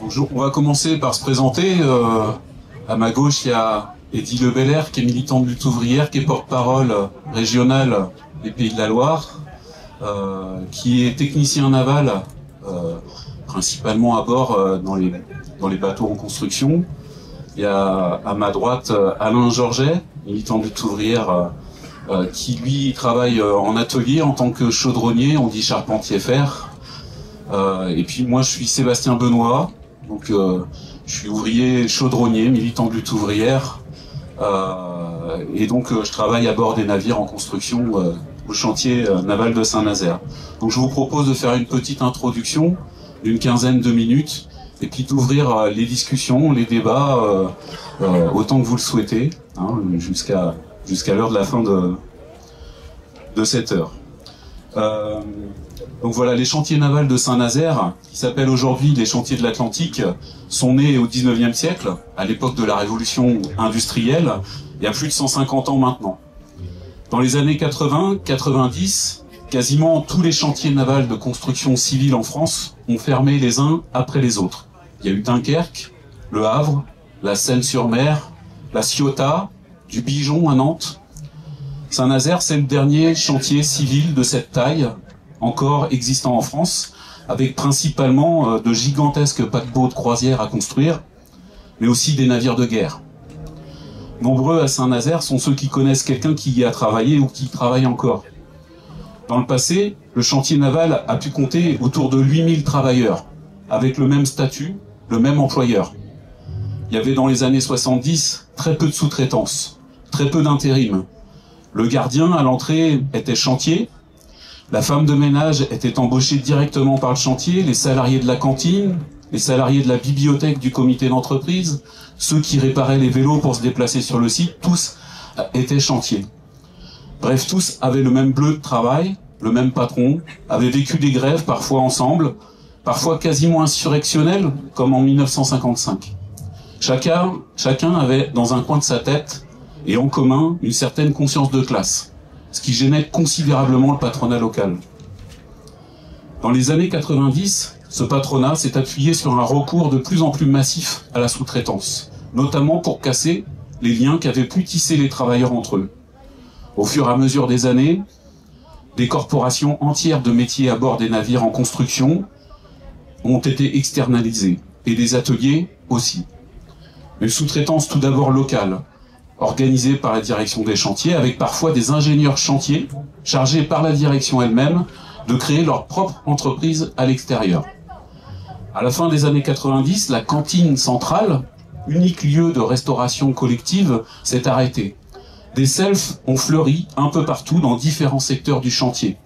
Bonjour, on va commencer par se présenter. À ma gauche, il y a Eddy Le Belair, qui est militant de lutte ouvrière, qui est porte-parole régional des Pays de la Loire, qui est technicien naval, principalement à bord dans les bateaux en construction. Il y a à ma droite Alain Georget, militant de lutte ouvrière, qui lui travaille en atelier en tant que chaudronnier, on dit charpentier fer. Et puis moi je suis Sébastien Benoît, donc je suis ouvrier chaudronnier, militant de lutte ouvrière, et donc je travaille à bord des navires en construction au chantier naval de Saint-Nazaire. Donc je vous propose de faire une petite introduction d'une quinzaine de minutes, et puis d'ouvrir les discussions, les débats, autant que vous le souhaitez, hein, jusqu'à l'heure de la fin de cette heure. Donc voilà, les chantiers navals de Saint-Nazaire, qui s'appellent aujourd'hui les chantiers de l'Atlantique, sont nés au 19e siècle, à l'époque de la révolution industrielle, il y a plus de 150 ans maintenant. Dans les années 80-90, quasiment tous les chantiers navals de construction civile en France ont fermé les uns après les autres. Il y a eu Dunkerque, Le Havre, la Seine-sur-Mer, la Ciotat, du Bijon à Nantes. Saint-Nazaire, c'est le dernier chantier civil de cette taille encore existant en France, avec principalement de gigantesques paquebots de croisière à construire, mais aussi des navires de guerre. Nombreux à Saint-Nazaire sont ceux qui connaissent quelqu'un qui y a travaillé ou qui y travaille encore. Dans le passé, le chantier naval a pu compter autour de 8000 travailleurs, avec le même statut, le même employeur. Il y avait dans les années 70 très peu de sous-traitance, très peu d'intérim. Le gardien à l'entrée était chantier, la femme de ménage était embauchée directement par le chantier, les salariés de la cantine, les salariés de la bibliothèque du comité d'entreprise, ceux qui réparaient les vélos pour se déplacer sur le site, tous étaient chantiers. Bref, tous avaient le même bleu de travail, le même patron, avaient vécu des grèves parfois ensemble, parfois quasiment insurrectionnelles, comme en 1955. Chacun avait dans un coin de sa tête et en commun une certaine conscience de classe, ce qui gênait considérablement le patronat local. Dans les années 90, ce patronat s'est appuyé sur un recours de plus en plus massif à la sous-traitance, notamment pour casser les liens qu'avaient pu tisser les travailleurs entre eux. Au fur et à mesure des années, des corporations entières de métiers à bord des navires en construction ont été externalisées, et des ateliers aussi. Une sous-traitance tout d'abord locale, organisée par la direction des chantiers, avec parfois des ingénieurs chantiers chargés par la direction elle-même de créer leur propre entreprise à l'extérieur. À la fin des années 90, la cantine centrale, unique lieu de restauration collective, s'est arrêtée. Des selfs ont fleuri un peu partout dans différents secteurs du chantier,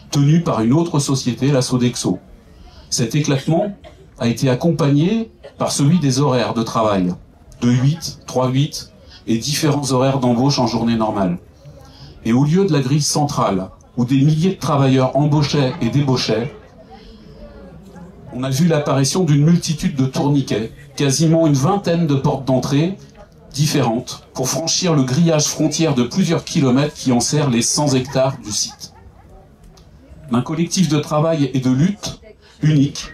tenus par une autre société, la Sodexo. Cet éclatement a été accompagné par celui des horaires de travail, 2-8, 3-8, et différents horaires d'embauche en journée normale. Et au lieu de la grille centrale, où des milliers de travailleurs embauchaient et débauchaient, on a vu l'apparition d'une multitude de tourniquets, quasiment une vingtaine de portes d'entrée différentes, pour franchir le grillage frontière de plusieurs kilomètres qui enserre les 100 hectares du site. Un collectif de travail et de lutte unique,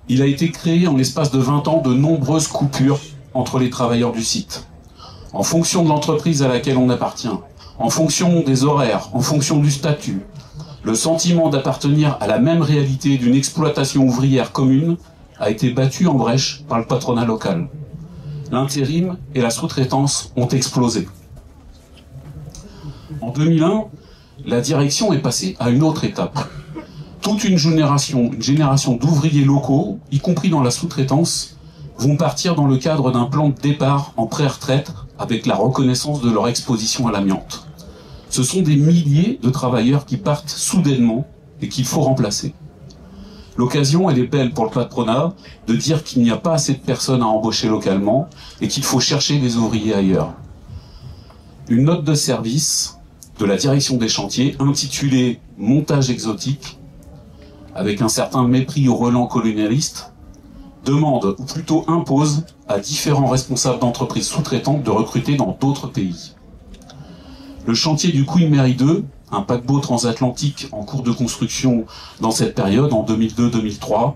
il a été créé en l'espace de 20 ans de nombreuses coupures entre les travailleurs du site. En fonction de l'entreprise à laquelle on appartient, en fonction des horaires, en fonction du statut, le sentiment d'appartenir à la même réalité d'une exploitation ouvrière commune a été battu en brèche par le patronat local. L'intérim et la sous-traitance ont explosé. En 2001, la direction est passée à une autre étape. Toute une génération d'ouvriers locaux, y compris dans la sous-traitance, vont partir dans le cadre d'un plan de départ en pré-retraite avec la reconnaissance de leur exposition à l'amiante. Ce sont des milliers de travailleurs qui partent soudainement et qu'il faut remplacer. L'occasion, elle est belle pour le patronat de dire qu'il n'y a pas assez de personnes à embaucher localement et qu'il faut chercher des ouvriers ailleurs. Une note de service de la direction des chantiers intitulée « Montage exotique » avec un certain mépris au relent colonialiste, demande, ou plutôt impose, à différents responsables d'entreprises sous-traitantes de recruter dans d'autres pays. Le chantier du Queen Mary 2, un paquebot transatlantique en cours de construction dans cette période, en 2002-2003,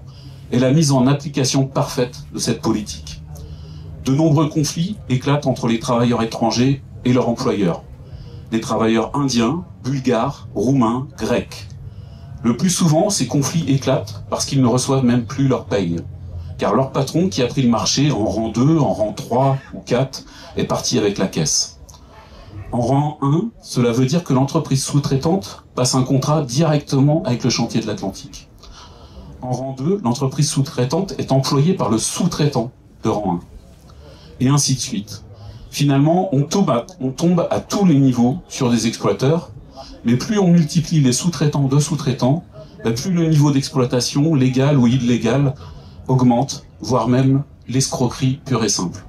est la mise en application parfaite de cette politique. De nombreux conflits éclatent entre les travailleurs étrangers et leurs employeurs. Les travailleurs indiens, bulgares, roumains, grecs. Le plus souvent, ces conflits éclatent parce qu'ils ne reçoivent même plus leur paye. Car leur patron, qui a pris le marché en rang 2, en rang 3 ou 4, est parti avec la caisse. En rang 1, cela veut dire que l'entreprise sous-traitante passe un contrat directement avec le chantier de l'Atlantique. En rang 2, l'entreprise sous-traitante est employée par le sous-traitant de rang 1. Et ainsi de suite. Finalement, on tombe à tous les niveaux sur des exploiteurs, mais plus on multiplie les sous-traitants de sous-traitants, plus le niveau d'exploitation, légale ou illégale, augmente, voire même l'escroquerie pure et simple.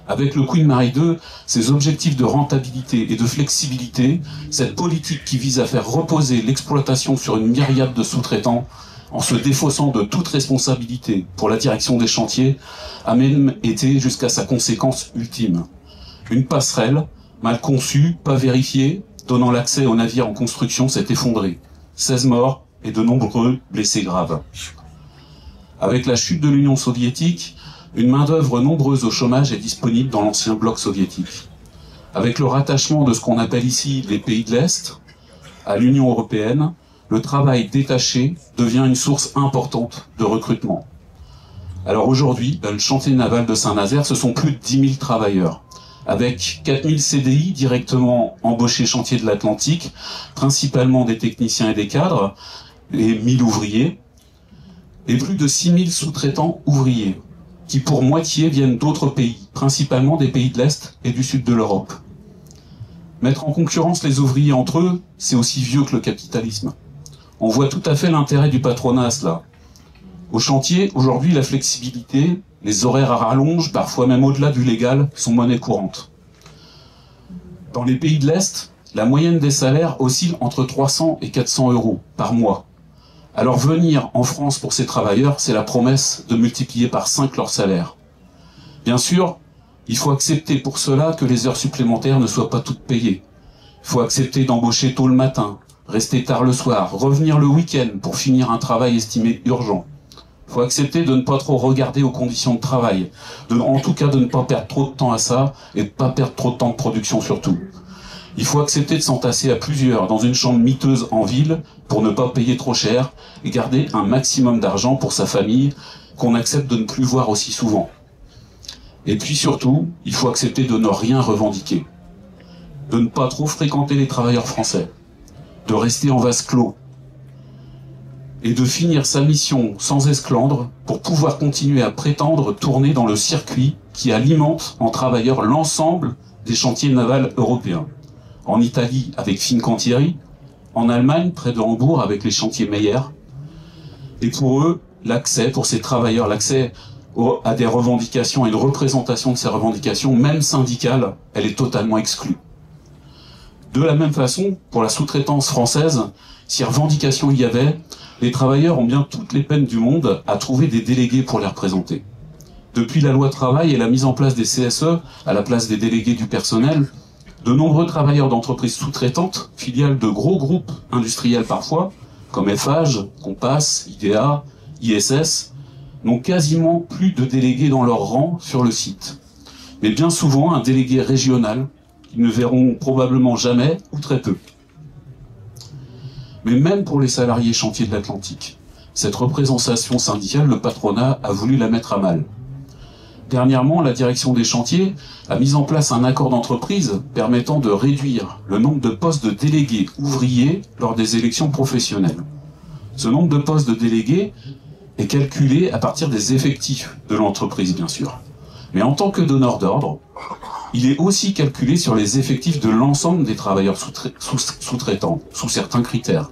Avec le Queen Mary 2, ses objectifs de rentabilité et de flexibilité, cette politique qui vise à faire reposer l'exploitation sur une myriade de sous-traitants, en se défaussant de toute responsabilité pour la direction des chantiers, a même été jusqu'à sa conséquence ultime. Une passerelle, mal conçue, pas vérifiée, donnant l'accès aux navires en construction s'est effondrée. 16 morts et de nombreux blessés graves. Avec la chute de l'Union soviétique, une main-d'œuvre nombreuse au chômage est disponible dans l'ancien bloc soviétique. Avec le rattachement de ce qu'on appelle ici les pays de l'Est à l'Union européenne, le travail détaché devient une source importante de recrutement. Alors aujourd'hui, dans le chantier naval de Saint-Nazaire, ce sont plus de 10 000 travailleurs, avec 4 000 CDI directement embauchés chantier de l'Atlantique, principalement des techniciens et des cadres, et 1 000 ouvriers, et plus de 6 000 sous-traitants ouvriers, qui pour moitié viennent d'autres pays, principalement des pays de l'Est et du Sud de l'Europe. Mettre en concurrence les ouvriers entre eux, c'est aussi vieux que le capitalisme. On voit tout à fait l'intérêt du patronat à cela. Au chantier, aujourd'hui, la flexibilité, les horaires à rallonge, parfois même au-delà du légal, sont monnaie courante. Dans les pays de l'Est, la moyenne des salaires oscille entre 300 et 400 euros par mois. Alors venir en France pour ces travailleurs, c'est la promesse de multiplier par 5 leur salaire. Bien sûr, il faut accepter pour cela que les heures supplémentaires ne soient pas toutes payées. Il faut accepter d'embaucher tôt le matin, rester tard le soir, revenir le week-end pour finir un travail estimé urgent. Il faut accepter de ne pas trop regarder aux conditions de travail, en tout cas de ne pas perdre trop de temps à ça, et de ne pas perdre trop de temps de production surtout. Il faut accepter de s'entasser à plusieurs dans une chambre miteuse en ville pour ne pas payer trop cher et garder un maximum d'argent pour sa famille qu'on accepte de ne plus voir aussi souvent. Et puis surtout, il faut accepter de ne rien revendiquer, de ne pas trop fréquenter les travailleurs français, de rester en vase clos et de finir sa mission sans esclandre pour pouvoir continuer à prétendre tourner dans le circuit qui alimente en travailleurs l'ensemble des chantiers navals européens. En Italie avec Fincantieri, en Allemagne près de Hambourg avec les chantiers Meyer. Et pour eux, l'accès pour ces travailleurs, l'accès à des revendications et une représentation de ces revendications, même syndicales, elle est totalement exclue. De la même façon, pour la sous-traitance française, si revendication il y avait, les travailleurs ont bien toutes les peines du monde à trouver des délégués pour les représenter. Depuis la loi travail et la mise en place des CSE, à la place des délégués du personnel, de nombreux travailleurs d'entreprises sous-traitantes, filiales de gros groupes industriels parfois, comme Eiffage, Compass, IDEA, ISS, n'ont quasiment plus de délégués dans leur rang sur le site. Mais bien souvent un délégué régional qu'ils ne verront probablement jamais ou très peu. Mais même pour les salariés chantiers de l'Atlantique, cette représentation syndicale, le patronat a voulu la mettre à mal. Dernièrement, la direction des chantiers a mis en place un accord d'entreprise permettant de réduire le nombre de postes de délégués ouvriers lors des élections professionnelles. Ce nombre de postes de délégués est calculé à partir des effectifs de l'entreprise, bien sûr. Mais en tant que donneur d'ordre, il est aussi calculé sur les effectifs de l'ensemble des travailleurs sous-traitants, sous certains critères.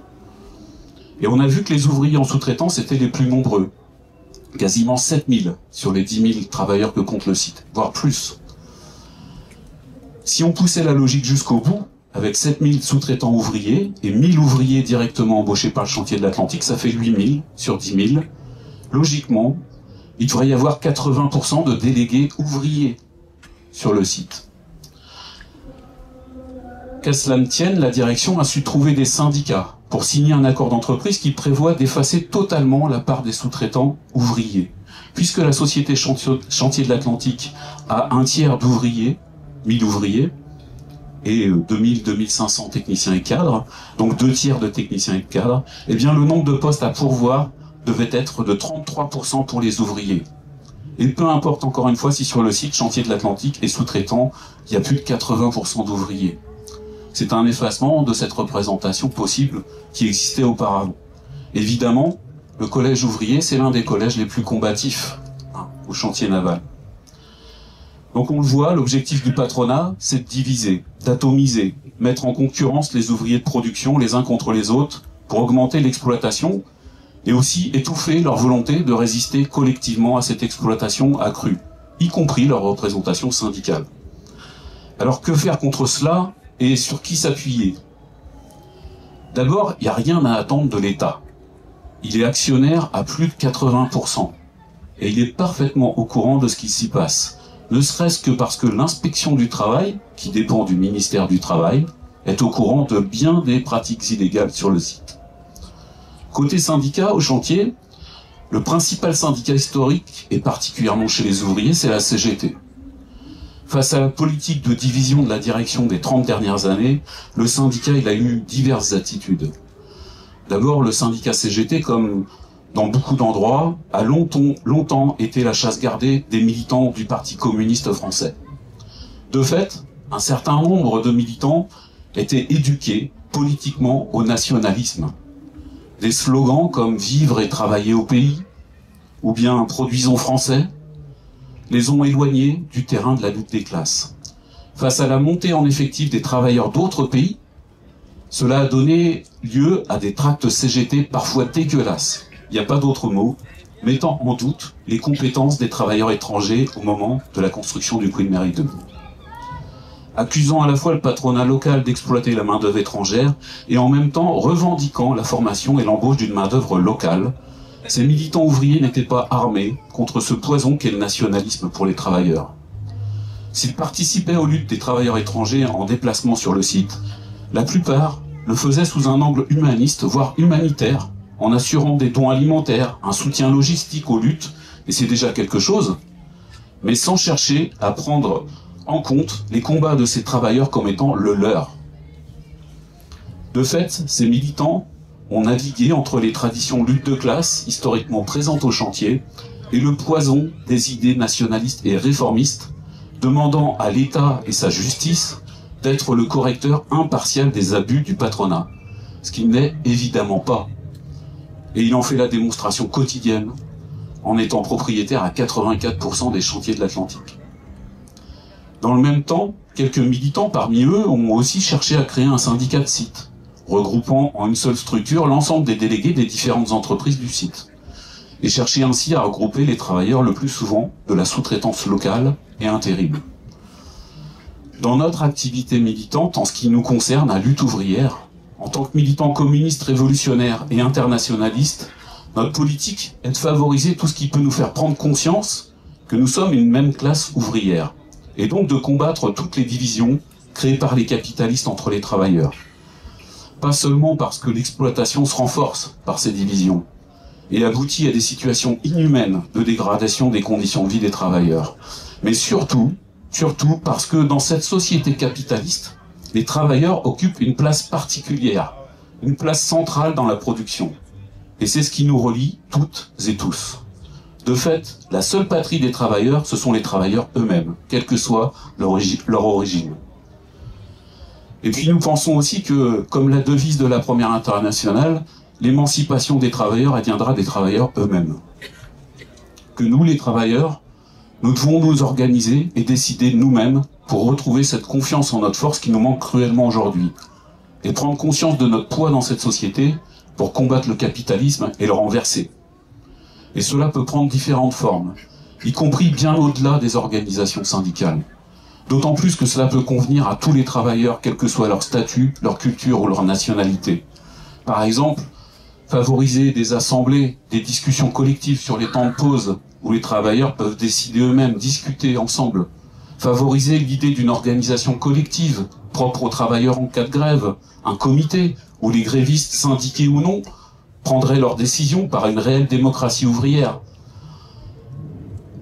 Et on a vu que les ouvriers en sous-traitance étaient les plus nombreux. Quasiment 7000 sur les 10 000 travailleurs que compte le site, voire plus. Si on poussait la logique jusqu'au bout, avec 7000 sous-traitants ouvriers et 1000 ouvriers directement embauchés par le chantier de l'Atlantique, ça fait 8000 sur 10 000. Logiquement, il devrait y avoir 80% de délégués ouvriers sur le site. Qu'à cela ne tienne, la direction a su trouver des syndicats pour signer un accord d'entreprise qui prévoit d'effacer totalement la part des sous-traitants ouvriers. Puisque la société Chantier de l'Atlantique a un tiers d'ouvriers, 1000 ouvriers, et 2000-2500 techniciens et cadres, donc 2 tiers de techniciens et de cadres, eh bien le nombre de postes à pourvoir devait être de 33% pour les ouvriers. Et peu importe encore une fois si sur le site Chantier de l'Atlantique est sous-traitant, il y a plus de 80% d'ouvriers. C'est un effacement de cette représentation possible qui existait auparavant. Évidemment, le collège ouvrier, c'est l'un des collèges les plus combatifs au chantier naval. Donc on le voit, l'objectif du patronat, c'est de diviser, d'atomiser, mettre en concurrence les ouvriers de production les uns contre les autres pour augmenter l'exploitation et aussi étouffer leur volonté de résister collectivement à cette exploitation accrue, y compris leur représentation syndicale. Alors que faire contre cela et sur qui s'appuyer? D'abord, il n'y a rien à attendre de l'État. Il est actionnaire à plus de 80%. Et il est parfaitement au courant de ce qui s'y passe. Ne serait-ce que parce que l'inspection du travail, qui dépend du ministère du Travail, est au courant de bien des pratiques illégales sur le site. Côté syndicat, au chantier, le principal syndicat historique, et particulièrement chez les ouvriers, c'est la CGT. Face à la politique de division de la direction des 30 dernières années, le syndicat il a eu diverses attitudes. D'abord, le syndicat CGT, comme dans beaucoup d'endroits, a longtemps été la chasse gardée des militants du Parti communiste français. De fait, un certain nombre de militants étaient éduqués politiquement au nationalisme. Des slogans comme « Vivre et travailler au pays » ou bien « Produisons français » les ont éloignés du terrain de la lutte des classes. Face à la montée en effectif des travailleurs d'autres pays, cela a donné lieu à des tracts CGT parfois dégueulasses, il n'y a pas d'autre mot, mettant en doute les compétences des travailleurs étrangers au moment de la construction du Queen Mary 2. Accusant à la fois le patronat local d'exploiter la main-d'œuvre étrangère et en même temps revendiquant la formation et l'embauche d'une main-d'œuvre locale, ces militants ouvriers n'étaient pas armés contre ce poison qu'est le nationalisme pour les travailleurs. S'ils participaient aux luttes des travailleurs étrangers en déplacement sur le site, la plupart le faisaient sous un angle humaniste, voire humanitaire, en assurant des dons alimentaires, un soutien logistique aux luttes, et c'est déjà quelque chose, mais sans chercher à prendre en compte les combats de ces travailleurs comme étant le leur. De fait, ces militants ont navigué entre les traditions lutte de classe, historiquement présentes au chantier, et le poison des idées nationalistes et réformistes, demandant à l'État et sa justice d'être le correcteur impartial des abus du patronat, ce qu'il n'est évidemment pas. Et il en fait la démonstration quotidienne, en étant propriétaire à 84% des chantiers de l'Atlantique. Dans le même temps, quelques militants parmi eux ont aussi cherché à créer un syndicat de site, regroupant en une seule structure l'ensemble des délégués des différentes entreprises du site, et chercher ainsi à regrouper les travailleurs le plus souvent de la sous-traitance locale et intérim. Dans notre activité militante, en ce qui nous concerne à Lutte ouvrière, en tant que militants communistes, révolutionnaires et internationalistes, notre politique est de favoriser tout ce qui peut nous faire prendre conscience que nous sommes une même classe ouvrière, et donc de combattre toutes les divisions créées par les capitalistes entre les travailleurs. Pas seulement parce que l'exploitation se renforce par ces divisions, et aboutit à des situations inhumaines de dégradation des conditions de vie des travailleurs, mais surtout parce que dans cette société capitaliste, les travailleurs occupent une place particulière, une place centrale dans la production. Et c'est ce qui nous relie toutes et tous. De fait, la seule patrie des travailleurs, ce sont les travailleurs eux-mêmes, quelle que soit leur origine. Et puis nous pensons aussi que, comme la devise de la Première Internationale, l'émancipation des travailleurs viendra des travailleurs eux-mêmes. Que nous, les travailleurs, nous devons nous organiser et décider nous-mêmes pour retrouver cette confiance en notre force qui nous manque cruellement aujourd'hui, et prendre conscience de notre poids dans cette société pour combattre le capitalisme et le renverser. Et cela peut prendre différentes formes, y compris bien au-delà des organisations syndicales. D'autant plus que cela peut convenir à tous les travailleurs, quel que soit leur statut, leur culture ou leur nationalité. Par exemple, favoriser des assemblées, des discussions collectives sur les temps de pause, où les travailleurs peuvent décider eux-mêmes, discuter ensemble. Favoriser l'idée d'une organisation collective, propre aux travailleurs en cas de grève, un comité, où les grévistes, syndiqués ou non, prendraient leurs décisions par une réelle démocratie ouvrière.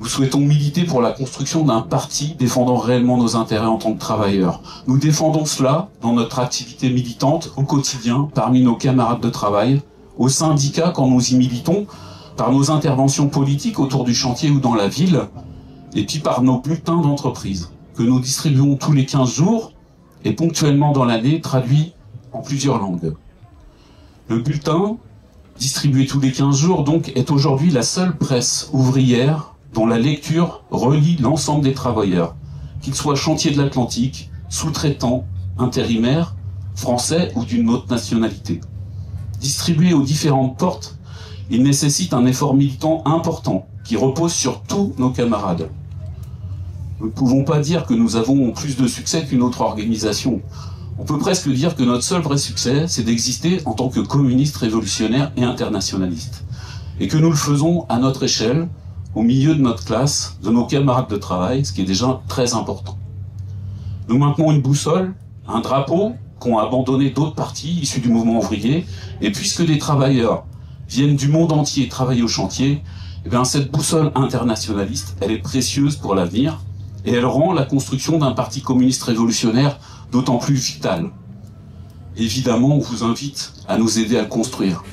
Nous souhaitons militer pour la construction d'un parti défendant réellement nos intérêts en tant que travailleurs. Nous défendons cela dans notre activité militante au quotidien, parmi nos camarades de travail, aux syndicats quand nous y militons, par nos interventions politiques autour du chantier ou dans la ville, et puis par nos bulletins d'entreprise, que nous distribuons tous les 15 jours, et ponctuellement dans l'année, traduits en plusieurs langues. Le bulletin, distribué tous les 15 jours, donc, est aujourd'hui la seule presse ouvrière dont la lecture relie l'ensemble des travailleurs, qu'ils soient chantiers de l'Atlantique, sous-traitants, intérimaires, français ou d'une autre nationalité. Distribué aux différentes portes, il nécessite un effort militant important qui repose sur tous nos camarades. Nous ne pouvons pas dire que nous avons plus de succès qu'une autre organisation. On peut presque dire que notre seul vrai succès, c'est d'exister en tant que communistes révolutionnaires et internationalistes. Et que nous le faisons à notre échelle, au milieu de notre classe, de nos camarades de travail, ce qui est déjà très important. Nous maintenons une boussole, un drapeau qu'ont abandonné d'autres partis issus du mouvement ouvrier, et puisque des travailleurs viennent du monde entier travailler au chantier, eh bien cette boussole internationaliste, elle est précieuse pour l'avenir, et elle rend la construction d'un parti communiste révolutionnaire d'autant plus vitale. Évidemment, on vous invite à nous aider à le construire.